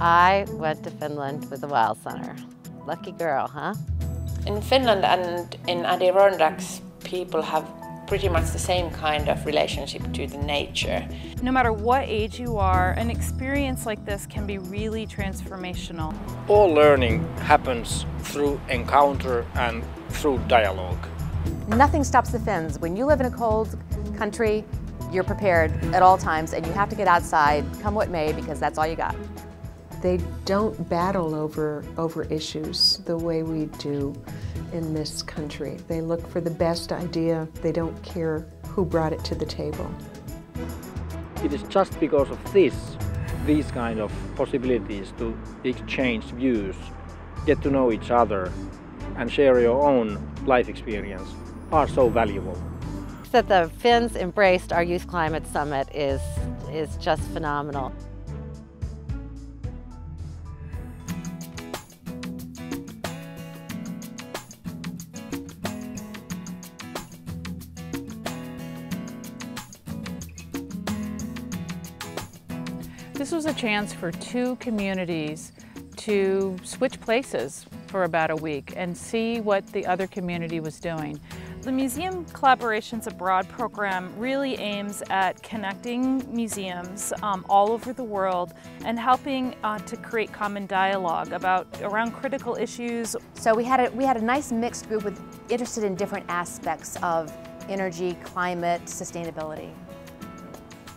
I went to Finland with the Wild Center. Lucky girl, huh? In Finland and in Adirondacks, people have pretty much the same kind of relationship to the nature. No matter what age you are, an experience like this can be really transformational. All learning happens through encounter and through dialogue. Nothing stops the Finns. When you live in a cold country, you're prepared at all times, and you have to get outside, come what may, because that's all you got. They don't battle over issues the way we do in this country. They look for the best idea. They don't care who brought it to the table. It is just because of these kind of possibilities to exchange views, get to know each other, and share your own life experience are so valuable. That the Finns embraced our Youth Climate Summit is just phenomenal. This was a chance for two communities to switch places for about a week and see what the other community was doing. The Museum Collaborations Abroad program really aims at connecting museums all over the world and helping to create common dialogue around critical issues. So we had a nice mixed group interested in different aspects of energy, climate, sustainability.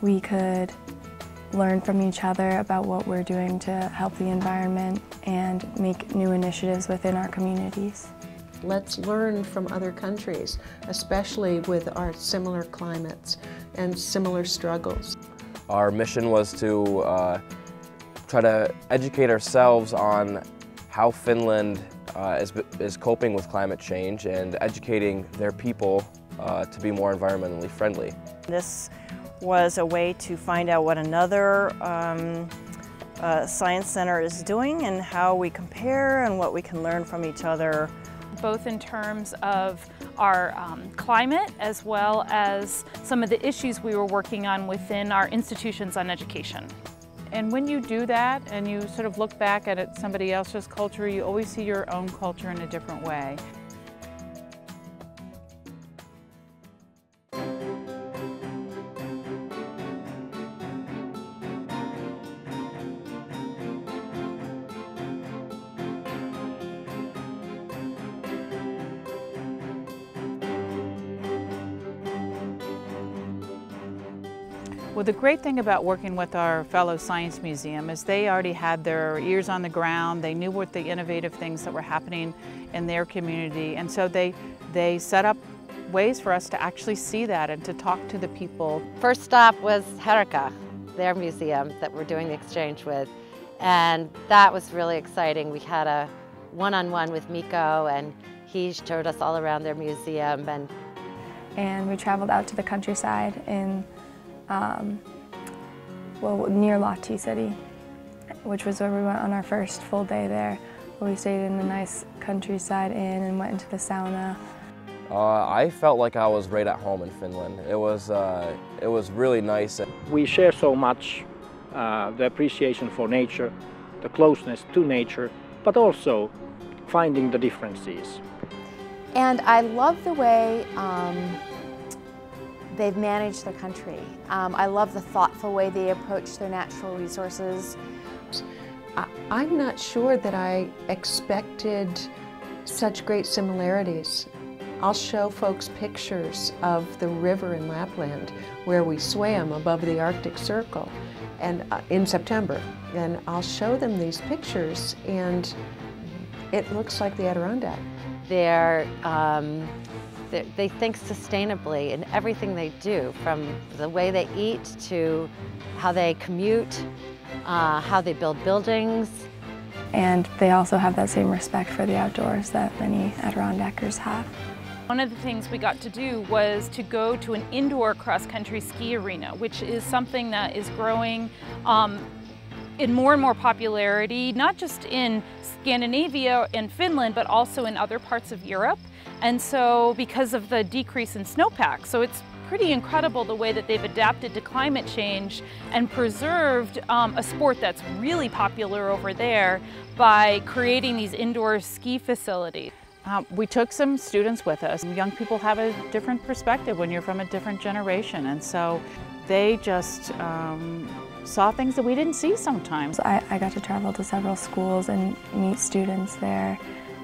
We could learn from each other about what we're doing to help the environment and make new initiatives within our communities. Let's learn from other countries, especially with our similar climates and similar struggles. Our mission was to try to educate ourselves on how Finland is coping with climate change and educating their people to be more environmentally friendly. This was a way to find out what another science center is doing and how we compare and what we can learn from each other. Both in terms of our climate as well as some of the issues we were working on within our institutions on education. And when you do that and you sort of look back at somebody else's culture, you always see your own culture in a different way. Well, the great thing about working with our fellow Science Museum is they already had their ears on the ground. They knew what the innovative things that were happening in their community. And so they set up ways for us to actually see that and to talk to the people. First stop was Herka, their museum that we're doing the exchange with. And that was really exciting. We had a one-on-one with Mikko, and he showed us all around their museum. And we traveled out to the countryside in near Lahti City, which was where we went on our first full day there. We stayed in a nice countryside inn and went into the sauna. I felt like I was right at home in Finland. It was really nice. We share so much the appreciation for nature, the closeness to nature, but also finding the differences. And I love the way they've managed their country. I love the thoughtful way they approach their natural resources. I'm not sure that I expected such great similarities. I'll show folks pictures of the river in Lapland where we swam above the Arctic Circle and in September. And I'll show them these pictures and it looks like the Adirondack. They think sustainably in everything they do, from the way they eat to how they commute, how they build buildings. And they also have that same respect for the outdoors that many Adirondackers have. One of the things we got to do was to go to an indoor cross-country ski arena, which is something that is growing in more and more popularity, not just in Scandinavia and Finland, but also in other parts of Europe. And so because of the decrease in snowpack, so it's pretty incredible the way that they've adapted to climate change and preserved a sport that's really popular over there by creating these indoor ski facilities. We took some students with us. Young people have a different perspective when you're from a different generation, and so they just saw things that we didn't see sometimes. I got to travel to several schools and meet students there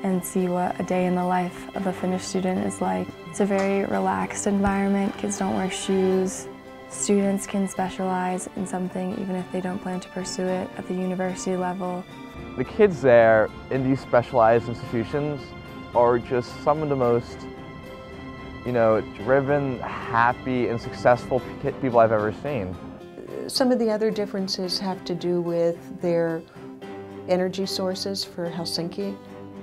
and see what a day in the life of a Finnish student is like. It's a very relaxed environment. Kids don't wear shoes. Students can specialize in something even if they don't plan to pursue it at the university level. The kids there in these specialized institutions are just some of the most, driven, happy, and successful people I've ever seen. Some of the other differences have to do with their energy sources for Helsinki.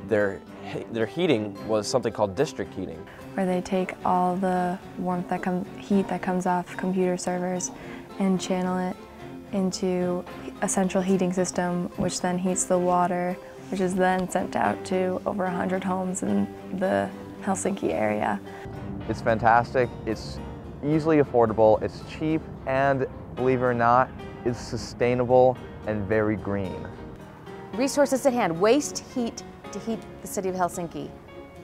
Their heating was something called district heating, where they take all the warmth heat that comes off computer servers and channel it into a central heating system, which then heats the water, which is then sent out to over 100 homes in the Helsinki area. It's fantastic, it's easily affordable, it's cheap, and believe it or not, it's sustainable and very green. Resources at hand, waste heat to heat the city of Helsinki.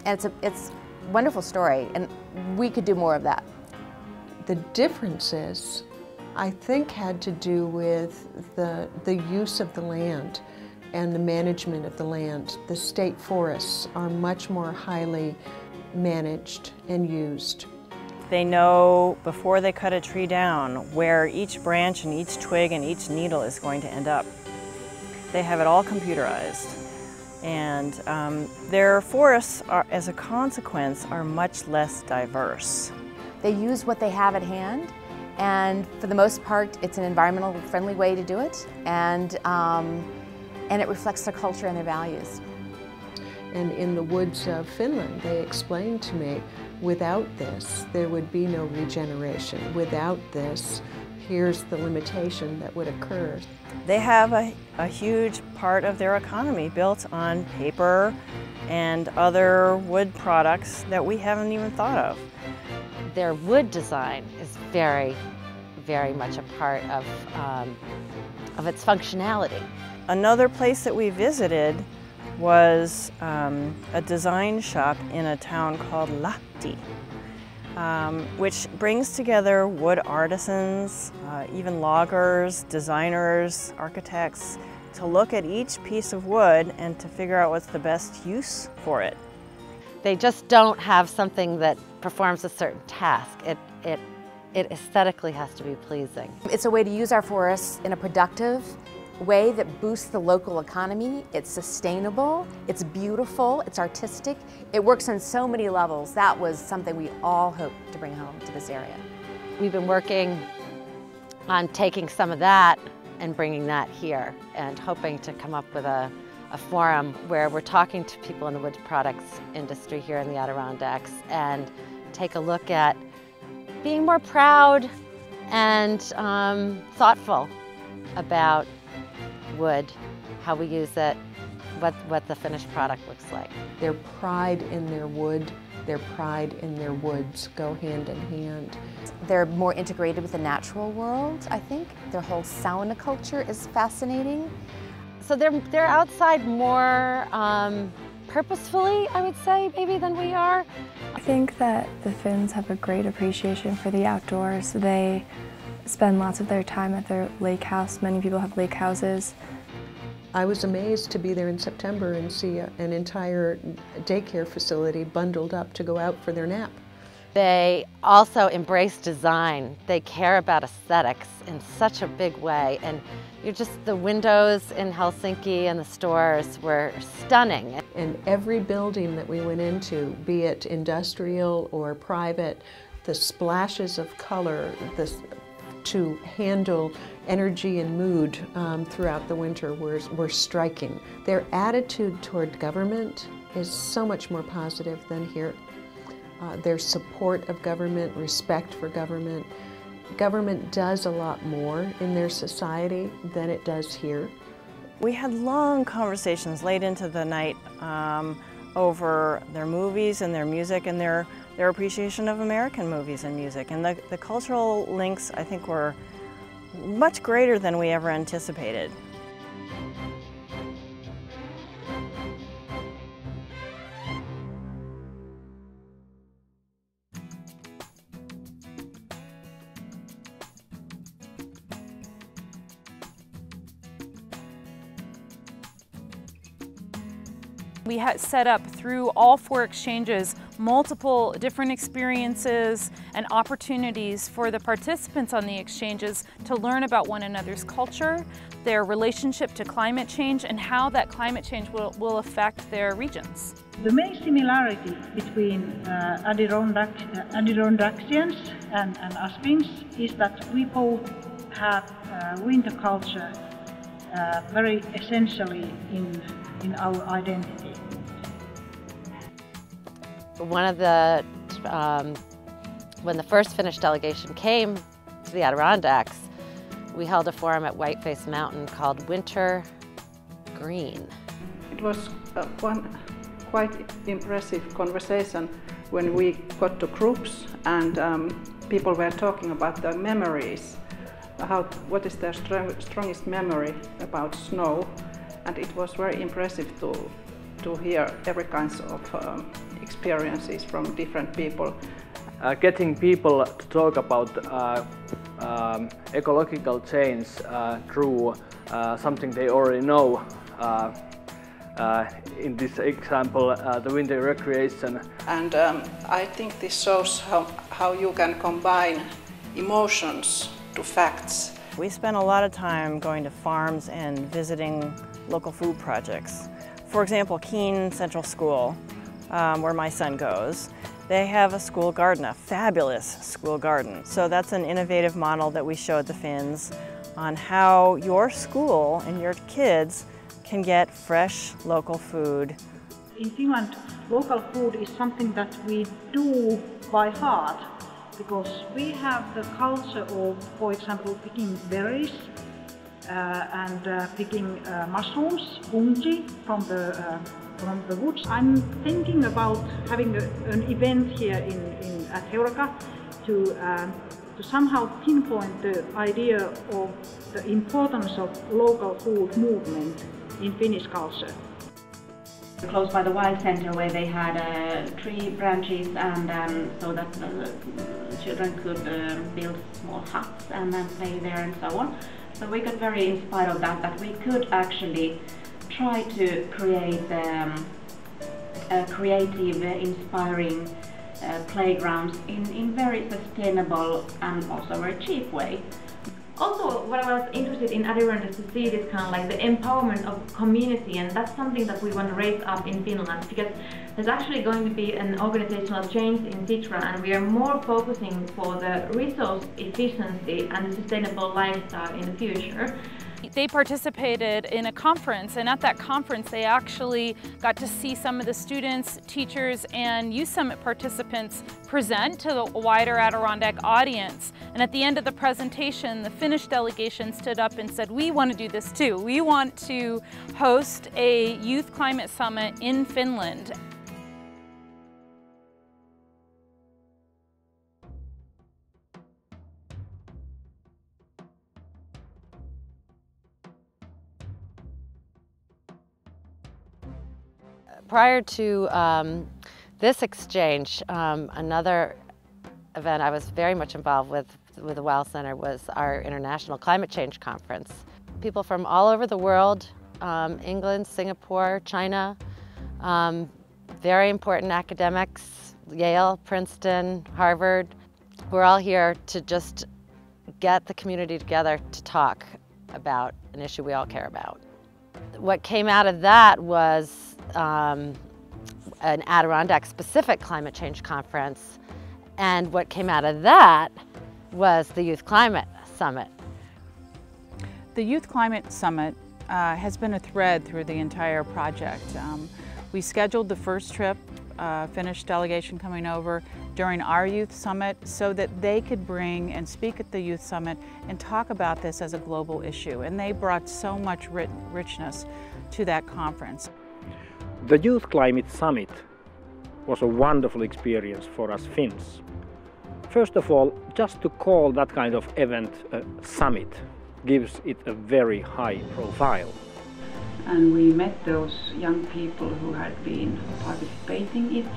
And it's a wonderful story, and we could do more of that. The differences, I think, had to do with the use of the land and the management of the land. The state forests are much more highly managed and used. They know before they cut a tree down where each branch and each twig and each needle is going to end up. They have it all computerized. And their forests, as a consequence, are much less diverse. They use what they have at hand, and for the most part, it's an environmentally friendly way to do it, and it reflects their culture and their values. And in the woods of Finland, they explained to me, without this, there would be no regeneration. Without this, here's the limitation that would occur. They have a huge part of their economy built on paper and other wood products that we haven't even thought of. Their wood design is very, very much a part of its functionality. Another place that we visited was a design shop in a town called Lahti, which brings together wood artisans, even loggers, designers, architects, to look at each piece of wood and to figure out what's the best use for it. They just don't have something that performs a certain task. It aesthetically has to be pleasing. It's a way to use our forests in a productive way that boosts the local economy. It's sustainable, it's beautiful, it's artistic. It works on so many levels. That was something we all hoped to bring home to this area. We've been working on taking some of that and bringing that here, and hoping to come up with a forum where we're talking to people in the wood products industry here in the Adirondacks and take a look at being more proud and thoughtful about wood, how we use it, what the finished product looks like. Their pride in their wood, their pride in their woods go hand in hand. They're more integrated with the natural world, I think. Their whole sauna culture is fascinating. So they're outside more purposefully, I would say, maybe, than we are. I think that the Finns have a great appreciation for the outdoors. They spend lots of their time at their lake house. Many people have lake houses. I was amazed to be there in September and see an entire daycare facility bundled up to go out for their nap. They also embrace design. They care about aesthetics in such a big way. And the windows in Helsinki and the stores were stunning. And every building that we went into, be it industrial or private, the splashes of color, to handle energy and mood throughout the winter were striking. Their attitude toward government is so much more positive than here. Their support of government, respect for government. Government does a lot more in their society than it does here. We had long conversations late into the night over their movies and their music and their appreciation of American movies and music. And the cultural links, I think, were much greater than we ever anticipated. We had set up through all 4 exchanges multiple different experiences and opportunities for the participants on the exchanges to learn about one another's culture, their relationship to climate change, and how that climate change will affect their regions. The main similarity between Adirondacksians and us Finns is that we both have winter culture very essentially in our identity. One of the, when the first Finnish delegation came to the Adirondacks, we held a forum at Whiteface Mountain called Winter Green. It was one quite impressive conversation when we got to groups and people were talking about their memories, what is their strongest memory about snow. And it was very impressive to hear every kinds of experiences from different people. Getting people to talk about ecological change through something they already know. In this example, the winter recreation. And I think this shows how you can combine emotions to facts. We spent a lot of time going to farms and visiting local food projects. For example, Keene Central School, where my son goes, they have a school garden, a fabulous school garden. So that's an innovative model that we showed the Finns on how your school and your kids can get fresh local food. In Finland, local food is something that we do by heart because we have the culture of, for example, picking berries and picking mushrooms, fungi from the woods. I'm thinking about having an event here at Heureka to somehow pinpoint the idea of the importance of local food movement in Finnish culture. Close by the Wild Center, where they had tree branches, and so that children could build small huts and then play there and so on. So we got very inspired of that we could actually try to create creative, inspiring playgrounds in very sustainable and also very cheap way. Also, what I was interested in Adirondack is to see this kind of like the empowerment of community, and that's something that we want to raise up in Finland, because there's actually going to be an organizational change in Sitra, and we are more focusing for the resource efficiency and the sustainable lifestyle in the future. They participated in a conference, and at that conference they actually got to see some of the students, teachers, and Youth Summit participants present to the wider Adirondack audience. And at the end of the presentation, the Finnish delegation stood up and said, "We want to do this too. We want to host a youth climate summit in Finland." Prior to this exchange, another event I was very much involved with the WOW Center was our International Climate Change Conference. People from all over the world, England, Singapore, China, very important academics, Yale, Princeton, Harvard. We're all here to just get the community together to talk about an issue we all care about. What came out of that was an Adirondack-specific climate change conference, and what came out of that was the Youth Climate Summit. The Youth Climate Summit has been a thread through the entire project. We scheduled the first trip, Finnish delegation coming over during our Youth Summit so that they could bring and speak at the Youth Summit and talk about this as a global issue, and they brought so much richness to that conference. The Youth Climate Summit was a wonderful experience for us Finns. First of all, just to call that kind of event a summit gives it a very high profile. And we met those young people who had been participating in it,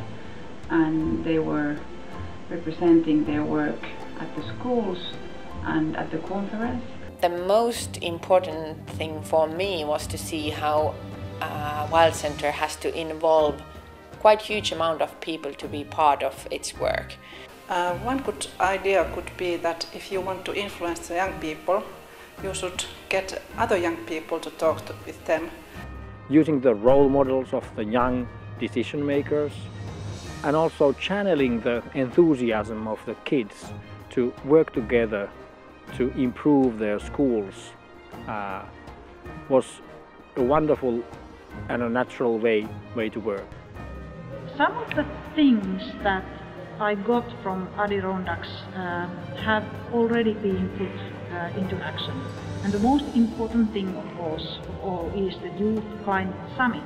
and they were representing their work at the schools and at the conference. The most important thing for me was to see how Wild Center has to involve quite a huge amount of people to be part of its work. One good idea could be that if you want to influence the young people, you should get other young people to talk with them. Using the role models of the young decision makers and also channeling the enthusiasm of the kids to work together to improve their schools was a wonderful and a natural way to work. Some of the things that I got from Adirondacks have already been put into action. And the most important thing, of course, of all, is the Youth Climate Summit.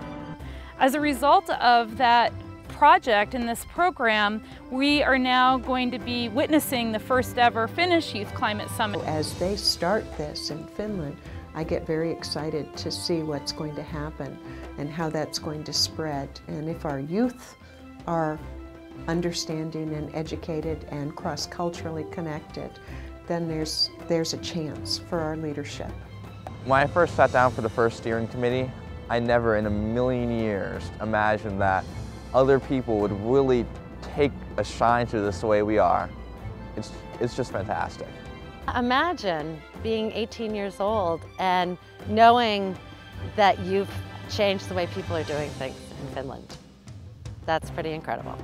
As a result of that project in this program, we are now going to be witnessing the first ever Finnish Youth Climate Summit. As they start this in Finland, I get very excited to see what's going to happen and how that's going to spread. And if our youth are understanding and educated and cross-culturally connected, then there's a chance for our leadership. When I first sat down for the first steering committee, I never in a million years imagined that other people would really take a shine to this the way we are. It's just fantastic. Imagine being 18 years old and knowing that you've changed the way people are doing things in Finland. That's pretty incredible.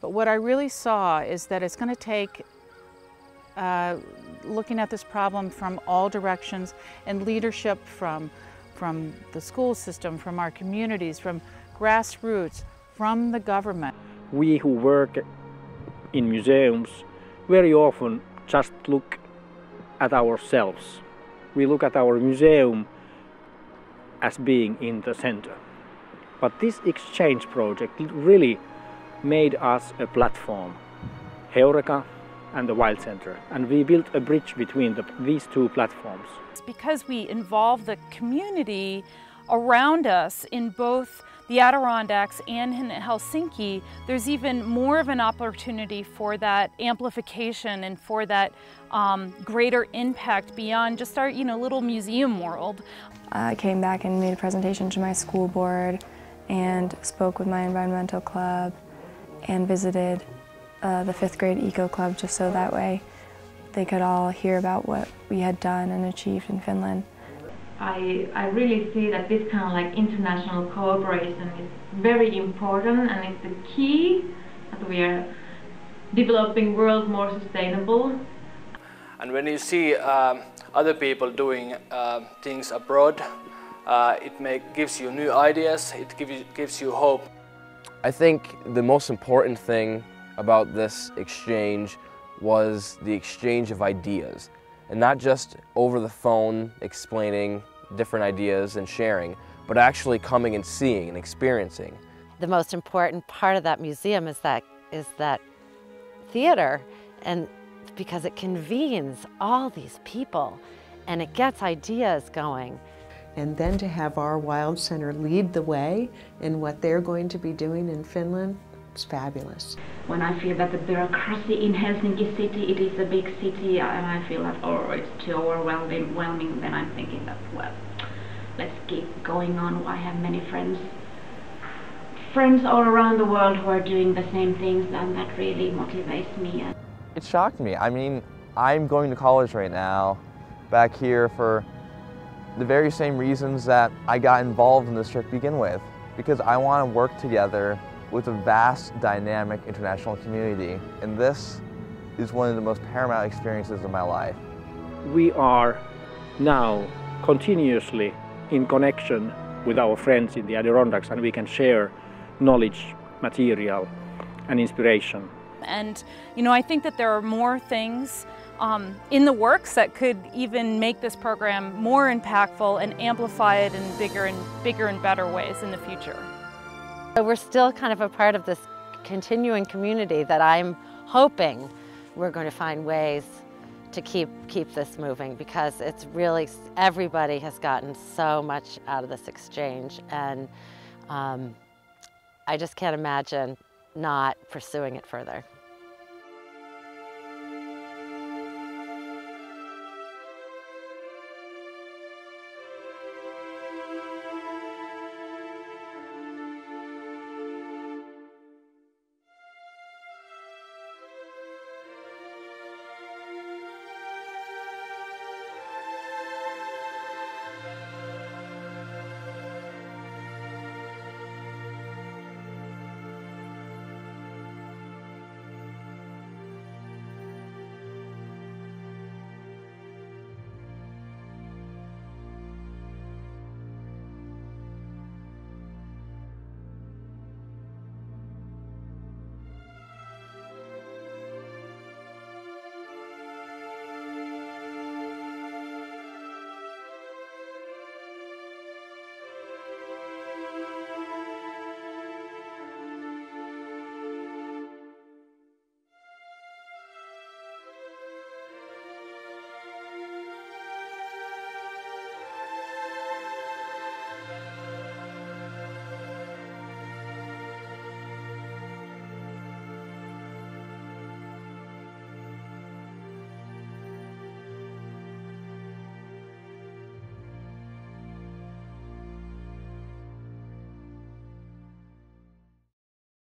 But what I really saw is that it's going to take looking at this problem from all directions and leadership from the school system, from our communities, from grassroots, from the government. We who work in museums very often just look at ourselves. We look at our museum as being in the center. But this exchange project really made us a platform, Heureka and the Wild Center, and we built a bridge between these two platforms. It's because we involve the community around us in both the Adirondacks and in Helsinki, there's even more of an opportunity for that amplification and for that greater impact beyond just our little museum world. I came back and made a presentation to my school board and spoke with my environmental club and visited the 5th grade eco club just so that way they could all hear about what we had done and achieved in Finland. I really see that this kind of like international cooperation is very important, and it's the key that we are developing world more sustainable. And when you see other people doing things abroad, it gives you new ideas, it gives you hope. I think the most important thing about this exchange was the exchange of ideas, and not just over the phone explaining different ideas and sharing, but actually coming and seeing and experiencing. The most important part of that museum is that theater, and because it convenes all these people and it gets ideas going. And then to have our Wild Center lead the way in what they're going to be doing in Finland, it's fabulous. When I feel that the bureaucracy in Helsinki city, it is a big city, and I feel that it's too overwhelming, then I'm thinking that, well, let's keep going on. I have many friends all around the world who are doing the same things, and that really motivates me. It shocked me. I mean, I'm going to college right now, back here for the very same reasons that I got involved in this trip to begin with, because I want to work together with a vast, dynamic international community. And this is one of the most paramount experiences of my life. We are now continuously in connection with our friends in the Adirondacks, and we can share knowledge, material and inspiration. And I think that there are more things in the works that could even make this program more impactful and amplify it in bigger and better ways in the future. So we're still kind of a part of this continuing community that I'm hoping we're going to find ways to keep this moving, because it's really, everybody has gotten so much out of this exchange, and I just can't imagine not pursuing it further.